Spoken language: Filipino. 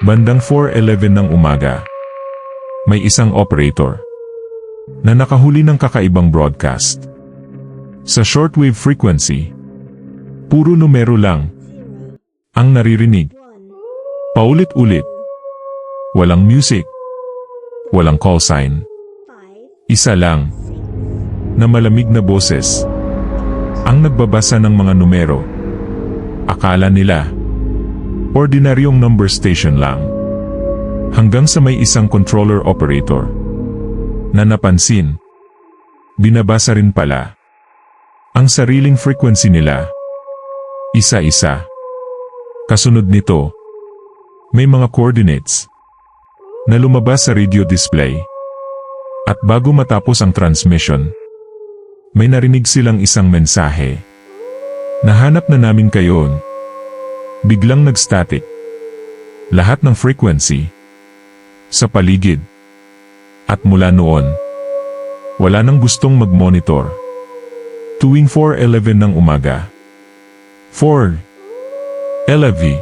Bandang 4:11 ng umaga, may isang operator na nakahuli ng kakaibang broadcast. Sa shortwave frequency, puro numero lang ang naririnig. Paulit-ulit. Walang music. Walang call sign. Isa lang na malamig na boses ang nagbabasa ng mga numero. Akala nila ordinaryong number station lang. Hanggang sa may isang controller operator na napansin, binabasa rin pala ang sariling frequency nila. Isa-isa. Kasunod nito, may mga coordinates na lumabas sa radio display. At bago matapos ang transmission, may narinig silang isang mensahe. Nahanap na namin kayo. Biglang nag-static lahat ng frequency sa paligid. At mula noon, wala nang gustong mag-monitor. Tuwing 4:11 ng umaga. 4:11